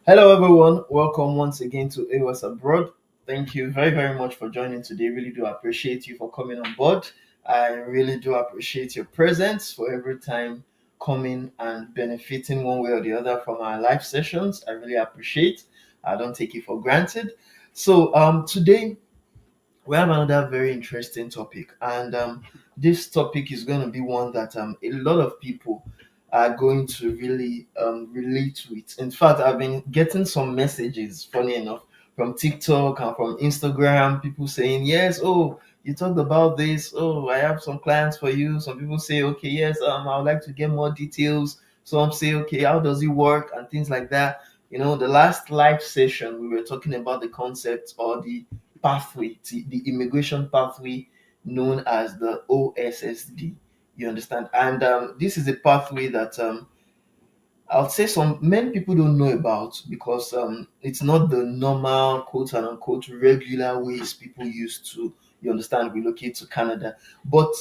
Hello, everyone. Welcome once again to A.O.S. Abroad. Thank you very, very much for joining today. Really do appreciate you for coming on board. I really do appreciate your presence for every time coming and benefiting one way or the other from our live sessions. I really appreciate. I don't take it for granted. Today we have another very interesting topic, and this topic is going to be one that a lot of people are going to really relate with. In fact, I've been getting some messages, funny enough, from TikTok and from Instagram, people saying, yes, oh, you talked about this, oh, I have some clients for you. Some people say, okay, yes, I would like to get more details. Some say, okay, how does it work, and things like that. The last live session we were talking about the concept or the pathway, the immigration pathway known as the OSSD. You understand? And this is a pathway that I'll say some many people don't know about because it's not the normal quote and unquote regular ways people used to, you understand, relocate to Canada. But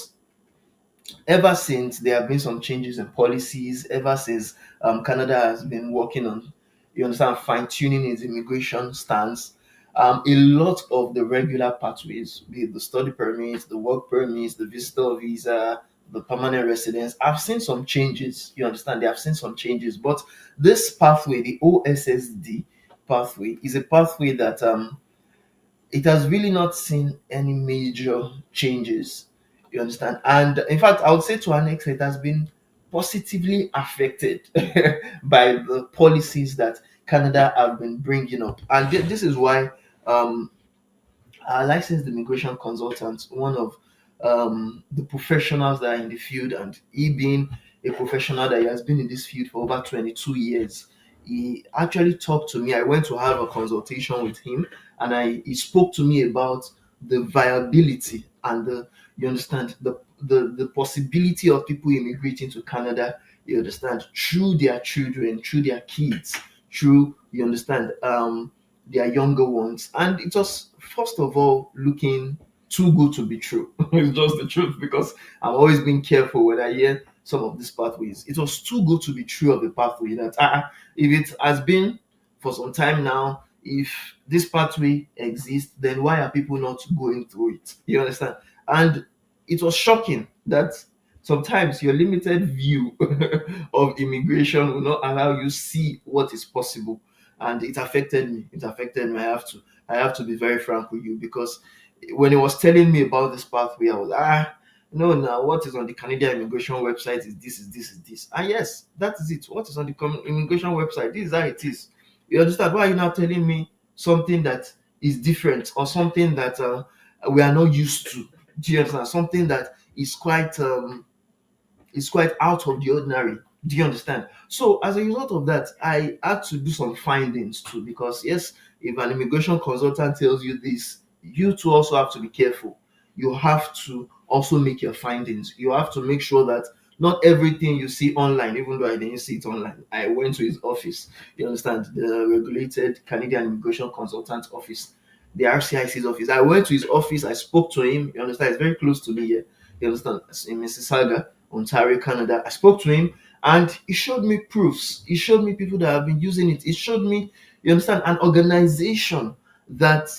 ever since there have been some changes in policies, ever since Canada has been working on, you understand, fine tuning its immigration stance, a lot of the regular pathways, be it the study permits, the work permits, the visitor visa, the permanent residence, I've seen some changes. You understand, they have seen some changes. But this pathway, the OSSD pathway, is a pathway that it has really not seen any major changes. You understand? And in fact, I would say to an extent, it has been positively affected by the policies that Canada have been bringing up. And this is why um, a licensed immigration consultant, one of the professionals that are in the field, and he being a professional that he has been in this field for over 22 years, he actually talked to me. I went to have a consultation with him, and he spoke to me about the viability and the you understand the possibility of people immigrating to Canada. You understand, through their children, through their kids, through you understand their younger ones. And it was first of all looking too good to be true. It's just the truth because I've always been careful when I hear some of these pathways. It was too good to be true of a pathway that if it has been for some time now, if this pathway exists, then why are people not going through it? You understand? And it was shocking that sometimes your limited view of immigration will not allow you see what is possible. And it affected me. It affected me. I have to be very frank with you because when he was telling me about this pathway, I was no, now what is on the Canadian immigration website is this, is this, is this. And yes, that is it. What is on the immigration website? This is how it is. You understand? Why are you now telling me something that is different or something that we are not used to? Do you understand? Something that is quite out of the ordinary. Do you understand? So as a result of that, I had to do some findings too, because yes, if an immigration consultant tells you this, you too also have to be careful. You have to also make your findings. You have to make sure that not everything you see online, even though I didn't see it online. I went to his office. You understand? The regulated Canadian immigration consultant office, the RCIC's office. I went to his office. I spoke to him. You understand? It's very close to me here. You understand? In Mississauga, Ontario, Canada. I spoke to him and he showed me proofs. He showed me people that have been using it. He showed me, you understand, an organization that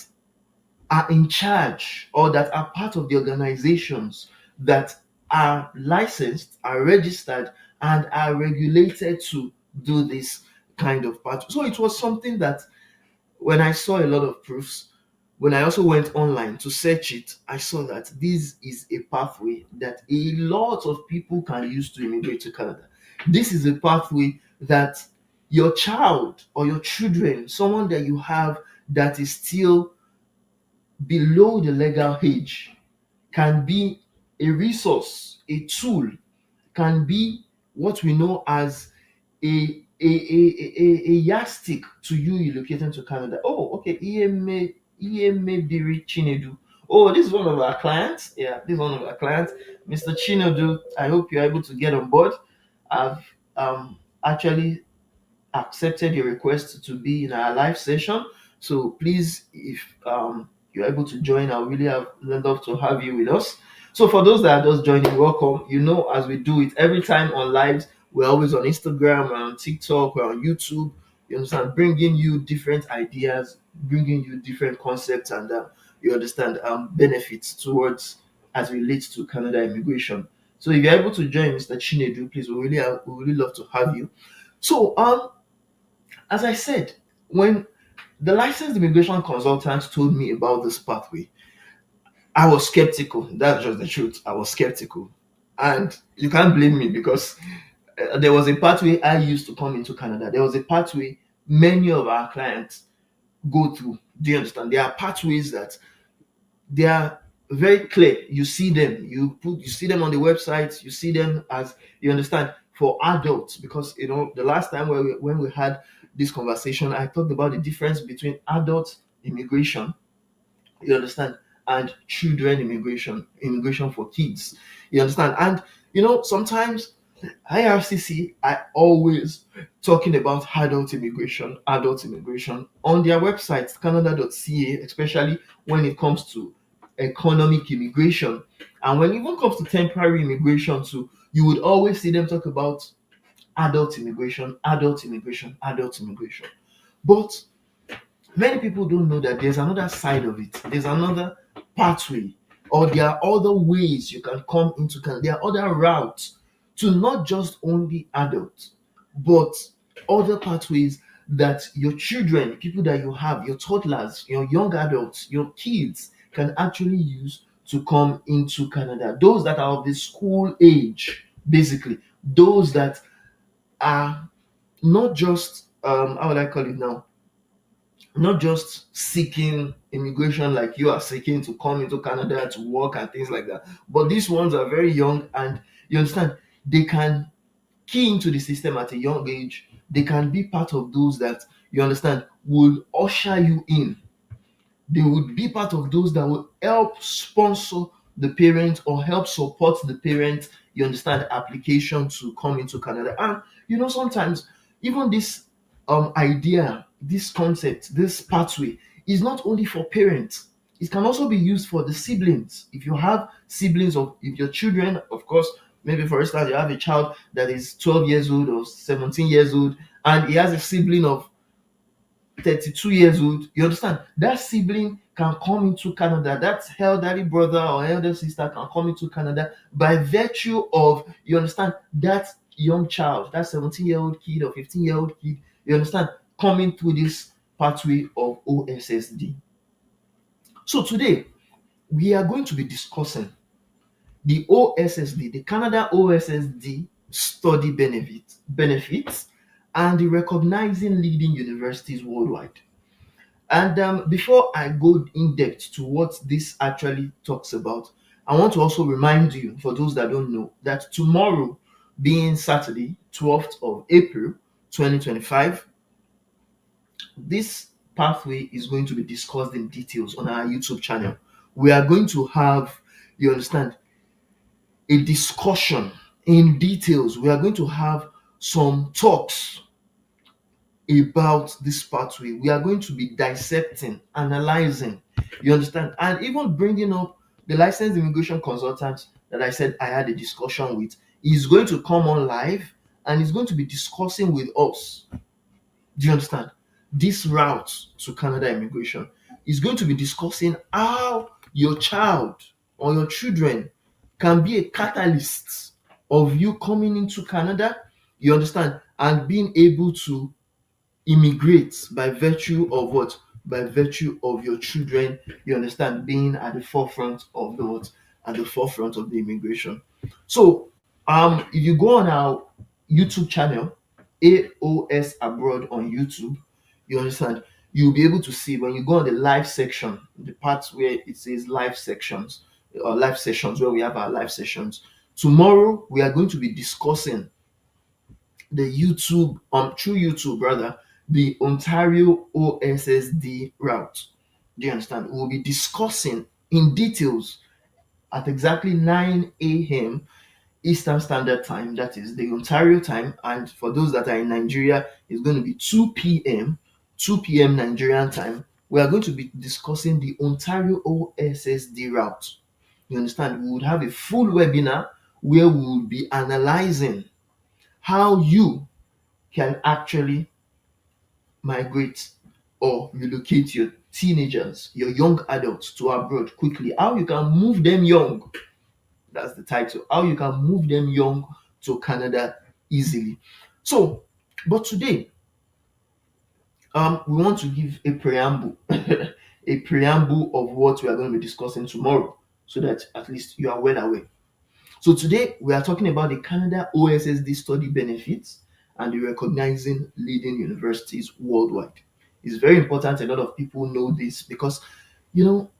are in charge or that are part of the organizations that are licensed, are registered, and are regulated to do this kind of part. So it was something that when I saw a lot of proofs, when I also went online to search it, I saw that this is a pathway that a lot of people can use to immigrate to Canada. This is a pathway that your child or your children, someone that you have that is still below the legal age, can be a resource, a tool, can be what we know as a yardstick to you relocating to Canada. Oh, okay, EMA Biri Chinedu. Oh, this is one of our clients. Yeah, this is one of our clients, Mr. Chinedu. I hope you're able to get on board. I've actually accepted your request to be in our live session. So please, if you're able to join, I really have love to have you with us. So for those that are just joining, welcome. As we do it every time on lives, we're always on Instagram, we're on TikTok, we're on YouTube. You understand, bringing you different ideas, bringing you different concepts, and you understand benefits towards as relates to Canada immigration. So if you're able to join Mr. Chinedu, please, we really love to have you. So as I said, when the licensed immigration consultant told me about this pathway, I was skeptical. That's just the truth. I was skeptical. And you can't blame me because there was a pathway I used to come into Canada. There was a pathway many of our clients go through. Do you understand? There are pathways that they are very clear. You see them. You see them on the website. You see them as you understand for adults because the last time when we had this conversation, I talked about the difference between adult immigration, you understand, and children immigration for kids, you understand. And sometimes IRCC are always talking about adult immigration on their website, canada.ca, especially when it comes to economic immigration. And when it even comes to temporary immigration too, you would always see them talk about adult immigration. But many people don't know that there's another side of it. There's another pathway, or there are other ways you can come into Canada. There are other routes to not just only adults, but other pathways that your children, people that you have, your toddlers, your young adults, your kids can actually use to come into Canada. Those that are of the school age, basically, those that are not just how would I call it now? Not just seeking immigration like you are seeking to come into Canada to work and things like that, but these ones are very young and you understand they can key into the system at a young age. They can be part of those that you understand will usher you in. They would be part of those that will help sponsor the parent or help support the parent, you understand, application to come into Canada. And sometimes even this idea, this concept, this pathway is not only for parents, it can also be used for the siblings. If you have siblings, or if your children, of course, maybe for instance you have a child that is 12 years old or 17 years old and he has a sibling of 32 years old, you understand, that sibling can come into Canada. That elderly brother or elder sister can come into Canada by virtue of, you understand, that young child, that 17-year-old kid or 15-year-old kid, you understand, coming through this pathway of OSSD. So today we are going to be discussing the OSSD, the Canada OSSD study benefits, and the recognizing leading universities worldwide. And before I go in depth to what this actually talks about, I want to also remind you, for those that don't know, that tomorrow, being Saturday, 12th of April 2025, this pathway is going to be discussed in details on our YouTube channel. We are going to have, you understand, a discussion in details. We are going to have some talks about this pathway. We are going to be dissecting, analyzing, you understand, and even bringing up the licensed immigration consultant that I said I had a discussion with. He's going to come on live and he's going to be discussing with us. Do you understand? This route to Canada immigration is going to be discussing how your child or your children can be a catalyst of you coming into Canada, you understand, and being able to immigrate by virtue of what? By virtue of your children, you understand, being at the forefront of the what? At the forefront of the immigration. So if you go on our YouTube channel, A.O.S. Abroad on YouTube, you understand, you'll be able to see when you go on the live section, the parts where it says live sections or live sessions, where we have our live sessions. Tomorrow we are going to be discussing the YouTube, through YouTube rather, the Ontario OSSD route. Do you understand? We'll be discussing in details at exactly 9 a.m. Eastern Standard Time, that is the Ontario time, and for those that are in Nigeria, it's going to be 2 p.m. 2 p.m. Nigerian time. We are going to be discussing the Ontario OSSD route. You understand? We would have a full webinar where we will be analyzing how you can actually migrate or relocate your teenagers, your young adults to abroad quickly, how you can move them young. That's the title. How you can move them young to Canada easily. So, but today, we want to give a preamble, a preamble of what we are going to be discussing tomorrow, so that at least you are well aware. So today we are talking about the Canada OSSD study benefits and the recognizing leading universities worldwide. It's very important a lot of people know this because you know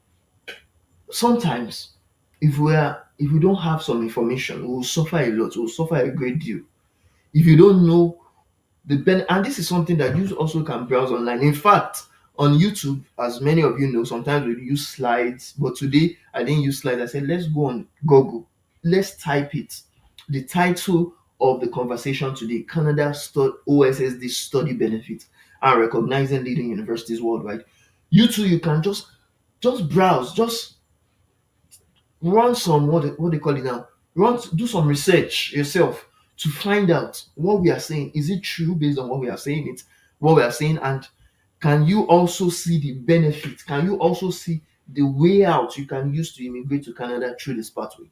sometimes if we don't have some information, we will suffer a lot, we will suffer a great deal. If you don't know and this is something that you also can browse online. In fact, on YouTube, as many of you know, sometimes we use slides, but today I didn't use slides. I said, let's go on Google, let's type it. The title of the conversation today: Canada OSSD study benefits and recognizing leading universities worldwide. You too, you can just browse, just run some what they call it now, do some research yourself to find out what we are saying. Is it true based on what we are saying, and can you also see the benefit? Can you also see the way out you can use to immigrate to Canada through this pathway?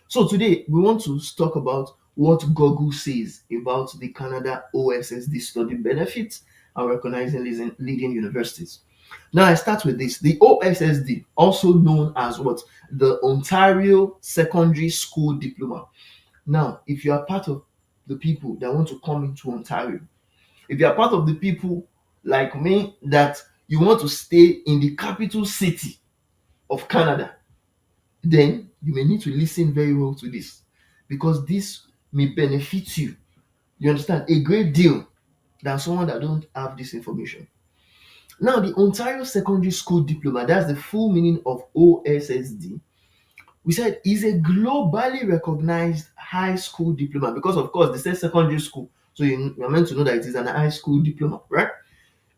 So today we want to talk about what Google says about the Canada OSSD study benefits and recognizing leading universities. Now I start with this. The OSSD, also known as what? The Ontario Secondary School Diploma. Now, if you are part of the people that want to come into Ontario, if you are part of the people like me that you want to stay in the capital city of Canada, then you may need to listen very well to this because this may benefit you. You understand? A great deal than someone that don't have this information. Now, the Ontario Secondary School Diploma, that's the full meaning of OSSD, we said is a globally recognized high school diploma because, of course, they said secondary school. So you're meant to know that it is an high school diploma, right?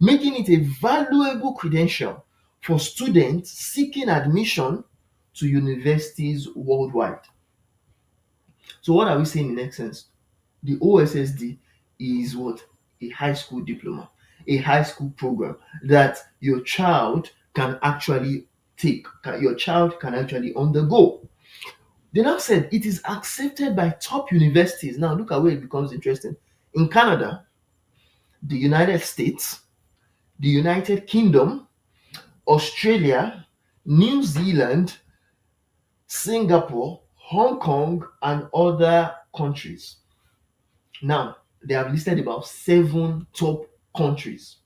Making it a valuable credential for students seeking admission to universities worldwide. So, what are we saying in essence? The OSSD is what? A high school diploma, a high school program that your child can actually take, your child can actually undergo. They now said it is accepted by top universities. Now, look at where it becomes interesting. In Canada, the United States, the United Kingdom, Australia, New Zealand, Singapore, Hong Kong, and other countries. Now, they have listed about seven top countries.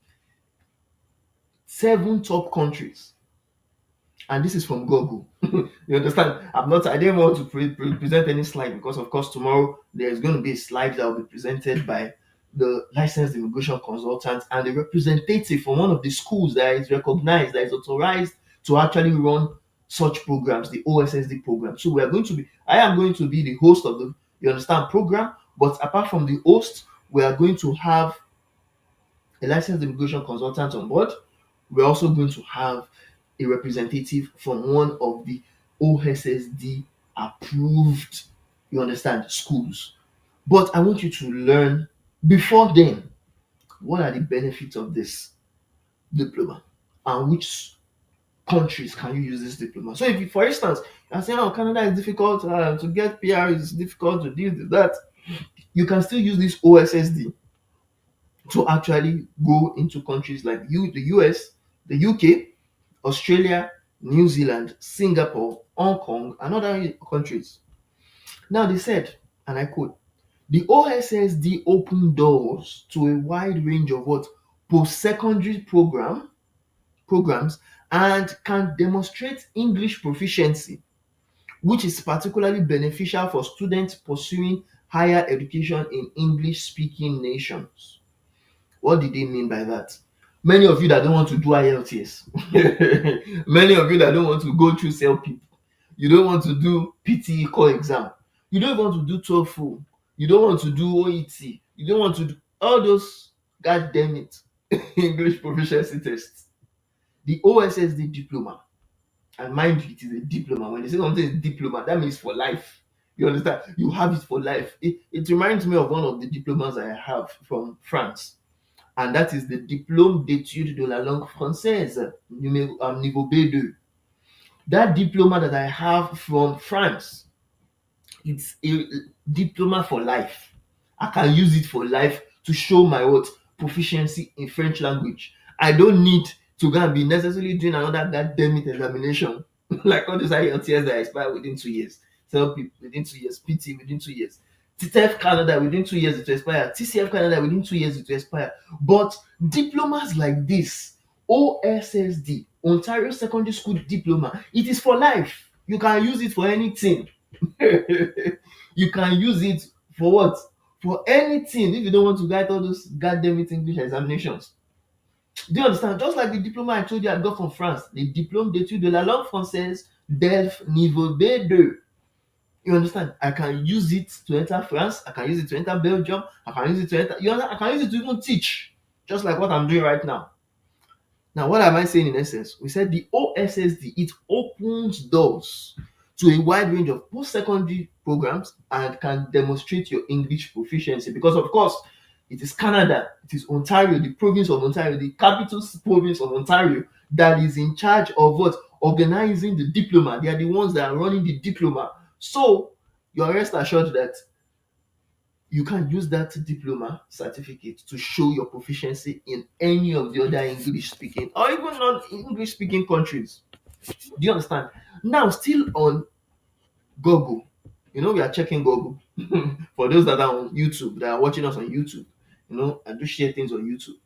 Seven top countries. And this is from Google. You understand? I didn't want to present any slide because, of course, tomorrow there's going to be a slide that will be presented by the licensed immigration consultant and the representative from one of the schools that is recognized, that is authorized to actually run such programs, the OSSD program. So I am going to be the host of the, you understand, program. But apart from the host, we are going to have a licensed immigration consultant on board. We're also going to have a representative from one of the OSSD approved, you understand, schools. But I want you to learn before then what are the benefits of this diploma and which countries can you use this diploma. So if you, for instance, you're saying, oh, Canada is difficult to get PR, is difficult to do that, you can still use this OSSD to actually go into countries like the US, the UK, Australia, New Zealand, Singapore, Hong Kong, and other countries. Now they said, and I quote, the OSSD opened doors to a wide range of what post-secondary programs and can demonstrate English proficiency, which is particularly beneficial for students pursuing higher education in English-speaking nations. What did they mean by that? Many of you that don't want to do IELTS, many of you that don't want to go through CELP, you don't want to do PTE core exam, you don't want to do TOEFL, you don't want to do OET, you don't want to do all those, god damn it, English proficiency tests. The OSSD diploma, and mind you, it is a diploma. When they say something is diploma, that means for life. You understand? You have it for life. It reminds me of one of the diplomas I have from France. and that is the Diplôme d'études de la langue française, niveau B2. That diploma that I have from France, it's a diploma for life. I can use it for life to show my what proficiency in French language. I don't need to go and be necessarily doing another goddamn examination like all those IELTS that expire within 2 years. CLP within 2 years, PT within 2 years, TTF Canada within 2 years it will expire, TCF Canada within 2 years it will expire. But diplomas like this, OSSD, Ontario Secondary School Diploma, it is for life. You can use it for anything. You can use it for what? For anything if you don't want to write all those goddamn English examinations. Do you understand? Just like the diploma I told you I got from France, the Diplôme d'études de la langue française DELF niveau B2. You understand? I can use it to enter France, I can use it to enter Belgium, I can use it to enter, you understand? I can use it to even teach, just like what I'm doing right now. Now, what am I saying in essence? We said the OSSD, it opens doors to a wide range of post-secondary programs and can demonstrate your English proficiency because, of course, it is Canada, it is Ontario, the province of Ontario, the capital province of Ontario that is in charge of what? Organizing the diploma. They are the ones that are running the diploma. So, you are rest assured that you can use that diploma certificate to show your proficiency in any of the other English speaking or even non English speaking countries. Do you understand? Now, still on Google, we are checking Google. For those that are on YouTube, that are watching us on YouTube, I do share things on YouTube.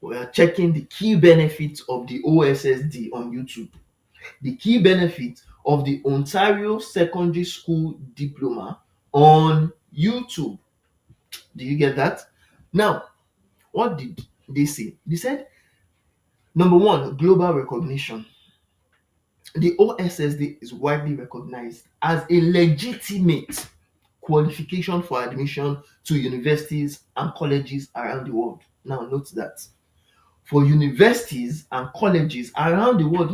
We are checking the key benefits of the OSSD on YouTube. The key benefits of the Ontario Secondary School Diploma on YouTube. Do you get that? Now, what did they say? They said, number one, global recognition. The OSSD is widely recognized as a legitimate qualification for admission to universities and colleges around the world. Now, note that for universities and colleges around the world,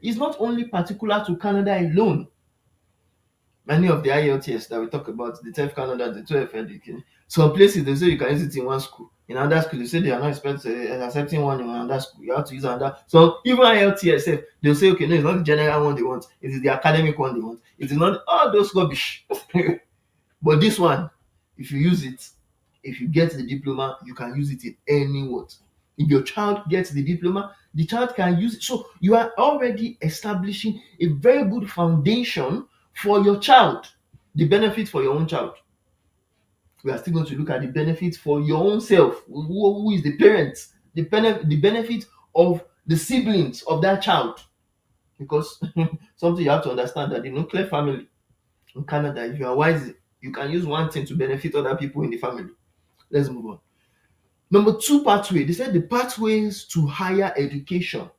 it's not only particular to Canada alone. Many of the IELTS that we talk about, the TEF Canada, the 12 and some places they say you can use it in one school. In another school, they say they are not accepting one in another school. You have to use another. So even IELTS, they'll say, okay, no, it's not the general one they want. It is the academic one they want. It is not all those rubbish. But this one, if you use it, if you get the diploma, you can use it in any what. If your child gets the diploma, the child can use it. So you are already establishing a very good foundation for your child, the benefit for your own child. We are still going to look at the benefit for your own self. Who is the parent? The benefit of the siblings of that child. Because something you have to understand that the nuclear family in Canada, if you are wise, you can use one thing to benefit other people in the family. Let's move on. Number two pathway, they said the pathways to higher education.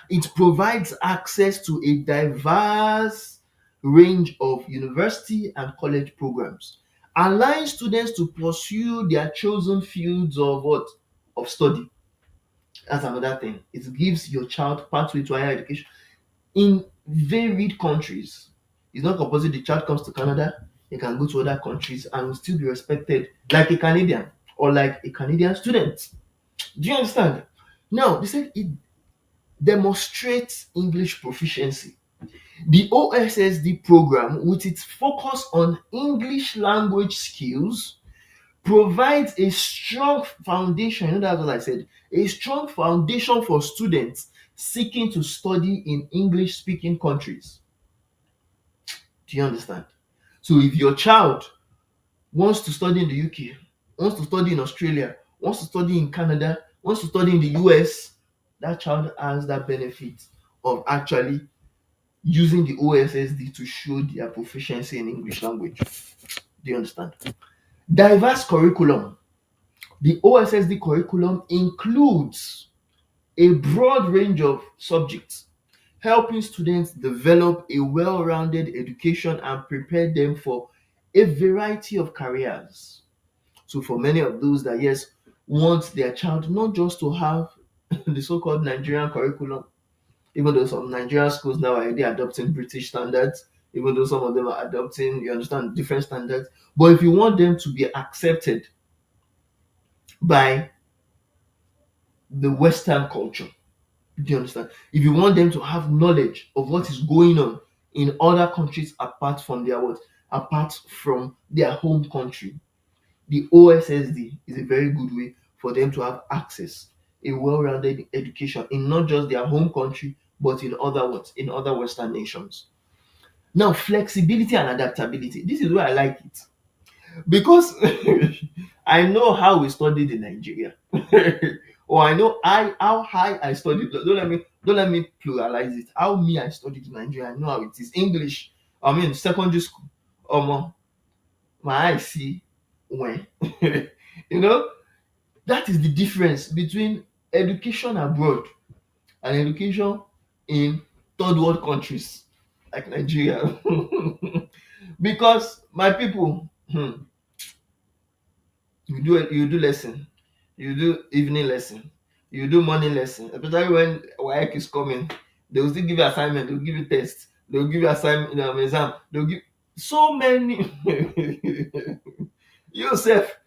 It provides access to a diverse range of university and college programs, allowing students to pursue their chosen fields of what? Of study. That's another thing. It gives your child pathway to higher education in varied countries. It's not compulsory the child comes to Canada, they can go to other countries and will still be respected like a Canadian or like a Canadian student. Do you understand? Now, they said it demonstrates English proficiency. The OSSD program, with its focus on English language skills, provides a strong foundation. That's what I said. A strong foundation for students seeking to study in English speaking countries. Do you understand? So if your child wants to study in the UK, wants to study in Australia, wants to study in Canada, wants to study in the US, that child has that benefit of actually using the OSSD to show their proficiency in English language. Do you understand? Diverse curriculum. The OSSD curriculum includes a broad range of subjects, helping students develop a well-rounded education and prepare them for a variety of careers. So for many of those that, yes, want their child not just to have the so-called Nigerian curriculum, even though some Nigerian schools now are already adopting British standards, even though some of them are adopting, you understand, different standards. But if you want them to be accepted by the Western culture. Do you understand? If you want them to have knowledge of what is going on in other countries apart from their what? Apart from their home country, the OSSD is a very good way for them to have access, a well-rounded education in not just their home country, but in other what? In other Western nations. Now, flexibility and adaptability. This is where I like it because I know how we studied in Nigeria, or I know how high I studied. Don't let me pluralize it. How me I studied in Nigeria, I know how it is. English, I mean secondary school. My eyes see when you know that is the difference between education abroad and education in third world countries like Nigeria. Because my people, you do lesson, you do evening lesson, you do morning lesson, especially when WAEC is coming. They will still give you assignment, they will give you test, they will give you assignment, exam, they will give so many. You sef,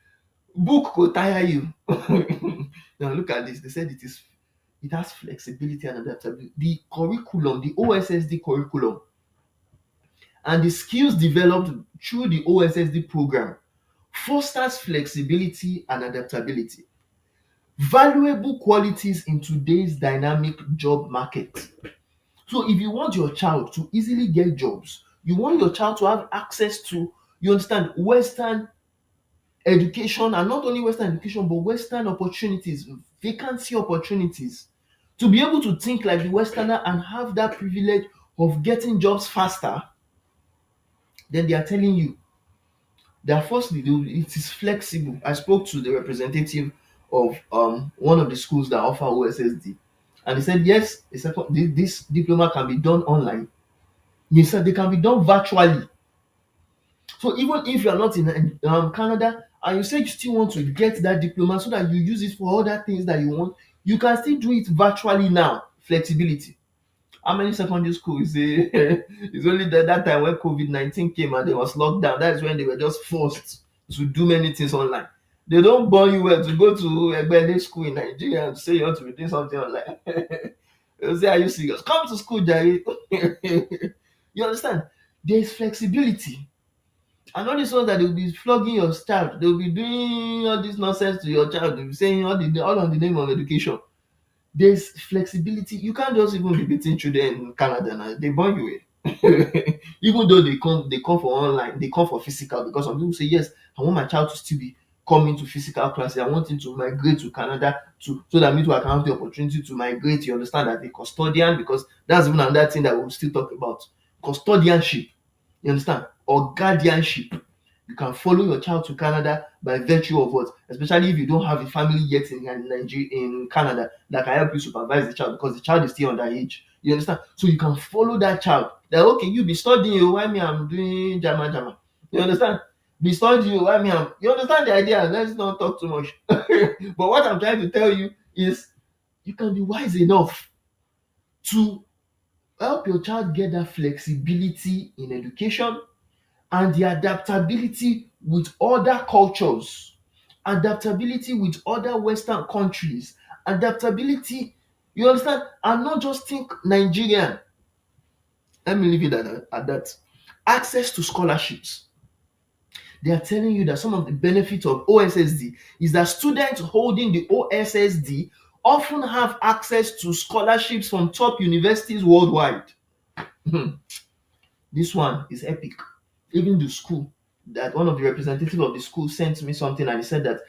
book go tire you. Now look at this. They said it has flexibility and adaptability. The curriculum, the OSSD curriculum, and the skills developed through the OSSD program fosters flexibility and adaptability, valuable qualities in today's dynamic job market. So if you want your child to easily get jobs, you want your child to have access to, you understand, Western education, and not only Western education, but Western opportunities, vacancy opportunities, to be able to think like the Westerner and have that privilege of getting jobs faster, then they are telling you that firstly it is flexible. I spoke to the representative of one of the schools that offer OSSD, and he said yes, this diploma can be done online. He said they can be done virtually. So even if you are not in Canada and you say you still want to get that diploma so that you use it for other things that you want, you can still do it virtually now. Flexibility. How many secondary schools say it's only that time when COVID-19 came and there was lockdown. That is when they were just forced to do many things online. They don't born you well to go to Egbele school in Nigeria and say you want to be doing something online. They'll say, are you serious? Come to school, Jerry. You understand? There is flexibility. And all this one that they'll be flogging your child, they'll be doing all this nonsense to your child, they'll be saying all on the name of education. There's flexibility. You can't just even be beating children in Canada now. They burn you away. Even though they come for online, they come for physical, because some people say, yes, I want my child to still be coming to physical classes. I want him to migrate to Canada so that me too I can have the opportunity to migrate. You understand that the custodian, because that's even another thing that we'll still talk about. Custodianship. You understand? Or guardianship. You can follow your child to Canada by virtue of what? Especially if you don't have a family yet in Nigeria, in Canada, that can help you supervise the child because the child is still underage. You understand? So you can follow that child. That okay, you be studying, why me I'm doing jama jama. You understand? Be studying, why me I'm. You understand the idea? Let's not talk too much. But what I'm trying to tell you is, you can be wise enough to help your child get that flexibility in education and the adaptability with other cultures, adaptability with other Western countries, adaptability, you understand, and not just think Nigerian. Let me leave it at that. Access to scholarships. They are telling you that some of the benefits of OSSD is that students holding the OSSD often have access to scholarships from top universities worldwide. This one is epic. Even the school, that one of the representatives of the school sent me something, and he said that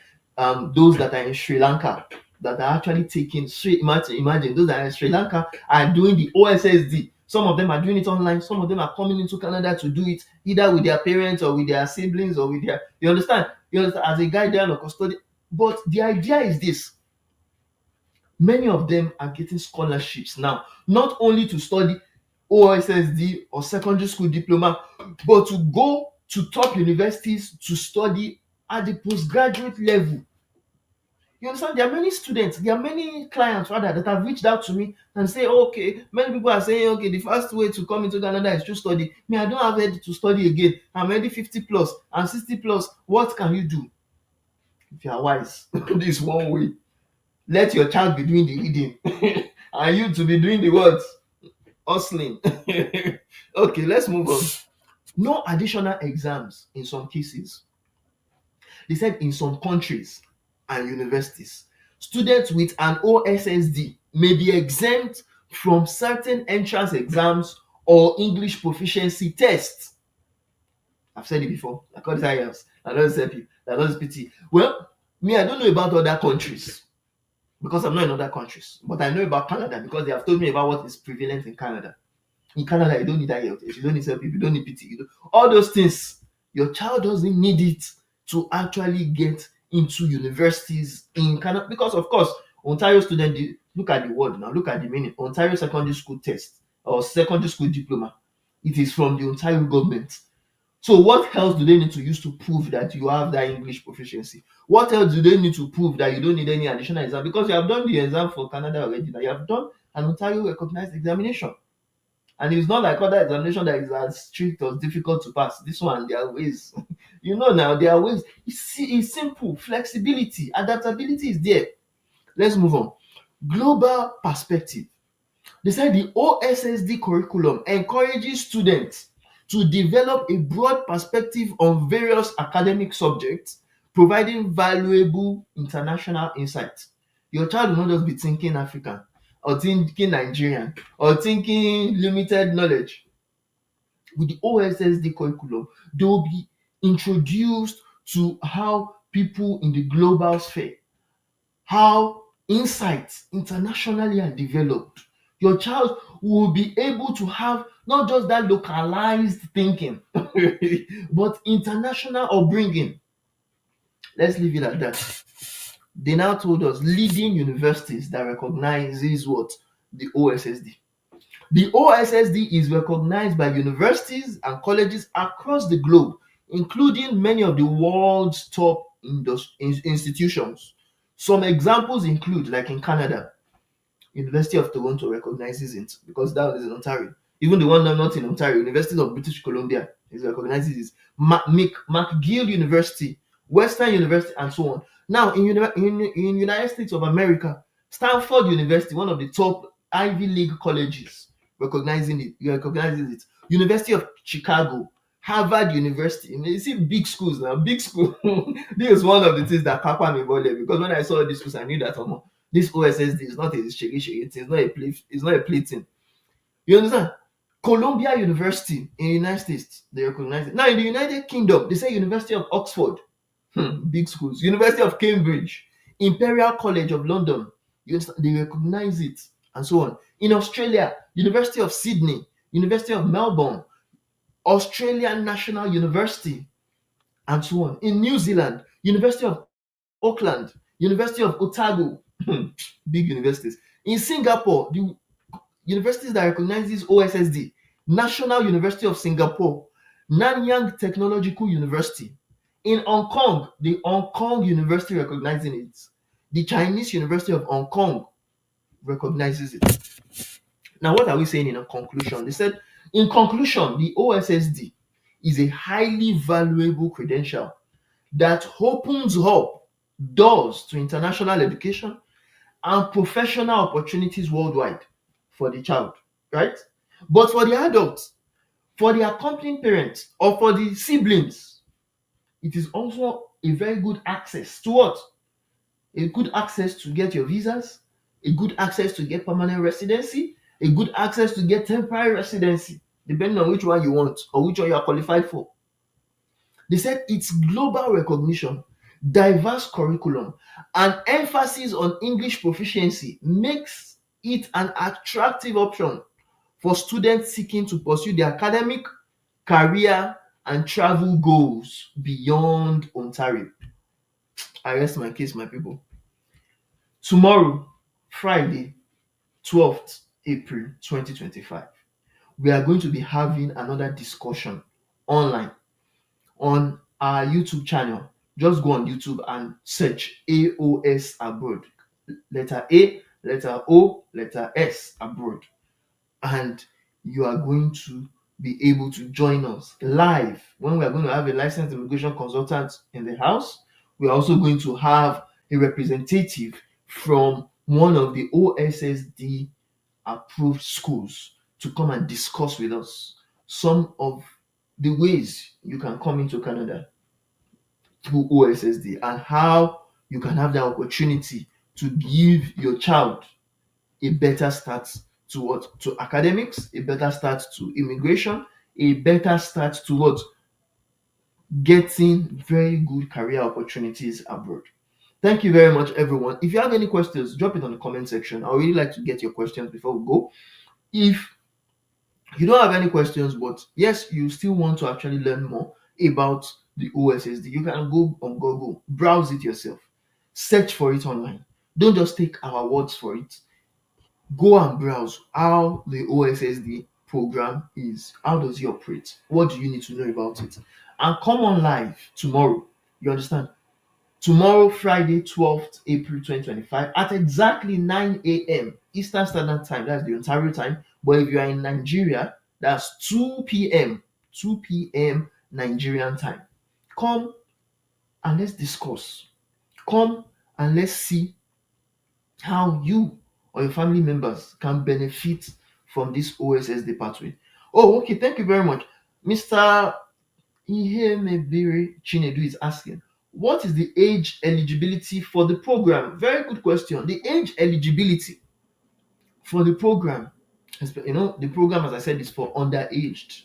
those that are in Sri Lanka that are actually taking imagine those that are in Sri Lanka are doing the OSSD. Some of them are doing it online, some of them are coming into Canada to do it either with their parents or with their siblings or with their, you understand, as a guardian or custodian. But the idea is this: many of them are getting scholarships now, not only to study OSSD or secondary school diploma, but to go to top universities to study at the postgraduate level. You understand? There are many students, there are many clients rather that have reached out to me and say, okay, many people are saying, okay, the first way to come into Canada is to study. Me, I don't have head to study again. I'm already 50 plus and 60 plus. What can you do? If you are wise, this one way. Let your child be doing the reading and you to be doing the what? Hustling. Okay, let's move on. No additional exams in some cases. They said in some countries and universities, students with an OSSD may be exempt from certain entrance exams or English proficiency tests. I've said it before. I call it IELTS. I don't say P. I don't PT. Well, me, I don't know about other countries because I'm not in other countries, but I know about Canada because they have told me about what is prevalent in Canada. In Canada, you don't need IELTS, you don't need self-pay, you don't need PT, all those things. Your child doesn't need it to actually get into universities in Canada because, of course, Ontario student, look at the word now, look at the meaning. Ontario Secondary School Test or Secondary School Diploma. It is from the Ontario government. So what else do they need to use to prove that you have that English proficiency? What else do they need to prove that you don't need any additional exam? Because you have done the exam for Canada already, that you have done an Ontario recognized examination. And it's not like other examination that is as strict or difficult to pass. This one, there are ways. Now, there are ways. It's simple. Flexibility, adaptability is there. Let's move on. Global perspective. They said the OSSD curriculum encourages students to develop a broad perspective on various academic subjects, providing valuable international insight. Your child will not just be thinking African or thinking Nigerian or thinking limited knowledge. With the OSSD curriculum, they will be introduced to how people in the global sphere, how insights internationally are developed. Your child will be able to have not just that localized thinking, but international upbringing. Let's leave it at that. They now told us leading universities that recognizes what? The OSSD. The OSSD is recognized by universities and colleges across the globe, including many of the world's top institutions. Some examples include, like in Canada, University of Toronto recognizes it because that is in Ontario. Even the one not in Ontario, University of British Columbia is recognizes it. McGill University, Western University, and so on. Now, in United States of America, Stanford University, one of the top Ivy League colleges, recognizes it. University of Chicago, Harvard University. You see big schools now, big school. This is one of the things that papa me about there because when I saw these schools, I knew that this OSSD is not a shaggy, it's not a play, it's not a play thing. You understand? Columbia University in the United States, they recognize it. Now in the United Kingdom, they say University of Oxford, big schools, University of Cambridge, Imperial College of London, they recognize it, and so on. In Australia, University of Sydney, University of Melbourne, Australian National University, and so on. In New Zealand, University of Auckland, University of Otago, big universities. In Singapore, the universities that recognize this OSSD, National University of Singapore, Nanyang Technological University. In Hong Kong, the Hong Kong University recognizing it. The Chinese University of Hong Kong recognizes it. Now, what are we saying in a conclusion? They said, in conclusion, the OSSD is a highly valuable credential that opens up doors to international education and professional opportunities worldwide for the child, right? But for the adults, for the accompanying parents, or for the siblings, it is also a very good access to what? A good access to get your visas, a good access to get permanent residency, a good access to get temporary residency, depending on which one you want or which one you are qualified for. They said its global recognition, diverse curriculum, and emphasis on English proficiency makes it an attractive option for students seeking to pursue their academic, career, and travel goals beyond Ontario. I rest my case, my people. Tomorrow, Friday, 12th April 2025, we are going to be having another discussion online on our YouTube channel. Just go on YouTube and search A.O.S. Abroad. Letter A, letter O, letter S Abroad. And you are going to be able to join us live when we are going to have a licensed immigration consultant in the house, We're also going to have a representative from one of the OSSD approved schools to come and discuss with us some of the ways you can come into Canada through OSSD and how you can have the opportunity to give your child a better start to what? To academics, a better start to immigration, a better start to what? Getting very good career opportunities abroad. Thank you very much, everyone. If you have any questions, drop it on the comment section. I would really like to get your questions before we go. If you don't have any questions, but yes, you still want to actually learn more about the OSSD, you can go on Google, browse it yourself, search for it online. Don't just take our words for it. Go and browse how the OSSD program is. How does it operate? What do you need to know about it? And come on live tomorrow. You understand? Tomorrow, Friday, 12th April 2025, at exactly 9 a.m. Eastern Standard Time. That's the Ontario time. But if you are in Nigeria, that's 2 p.m. 2 p.m. Nigerian time. Come and let's discuss. Come and let's see how you or your family members can benefit from this OSSD pathway. Oh, okay. Thank you very much. Mr. Ihemebiri Chinedu is asking, what is the age eligibility for the program? Very good question. The age eligibility for the program, the program, as I said, is for underaged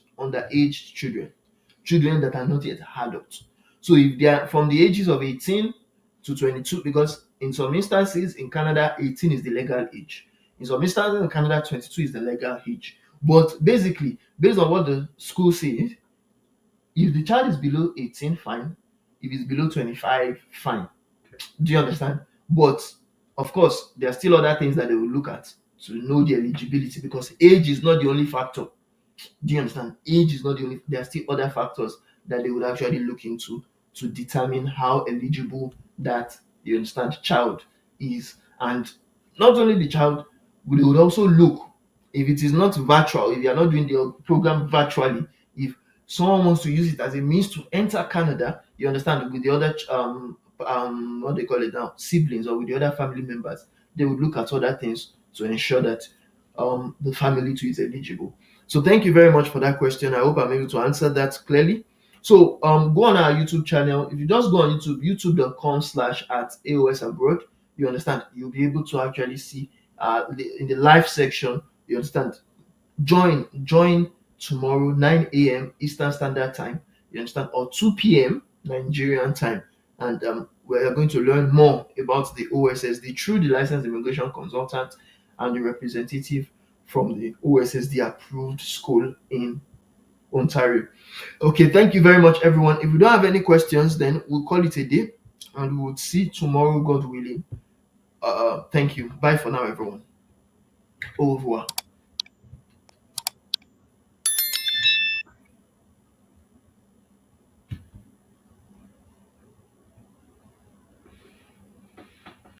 children that are not yet adults. So if they are from the ages of 18 to 22, because in some instances in Canada, 18 is the legal age. In some instances in Canada, 22 is the legal age. But basically, based on what the school says, if the child is below 18, fine. If it's below 25, fine. Do you understand? But of course, there are still other things that they will look at to know the eligibility, because age is not the only factor. Do you understand? Age is not the only. There are still other factors that they would actually look into to determine how eligible that, you understand, child is. And not only the child, they would also look, if it is not virtual, if you are not doing the program virtually, if someone wants to use it as a means to enter Canada, you understand, with the other what they call it now, siblings, or with the other family members, they would look at other things to ensure that the family too is eligible. So thank you very much for that question. I hope I'm able to answer that clearly. So go on our YouTube channel. If you just go on YouTube, youtube.com/at A.O.S abroad, you understand, you'll be able to actually see in the live section, you understand, join tomorrow 9 a.m. Eastern Standard Time, you understand, or 2 p.m. Nigerian time, and we're going to learn more about the OSSD through the licensed immigration consultant and the representative from the OSSD approved school in Ontario. Okay, thank you very much, everyone. If we don't have any questions, then we'll call it a day, and we will see tomorrow, God willing. Thank you. Bye for now, everyone. Au revoir.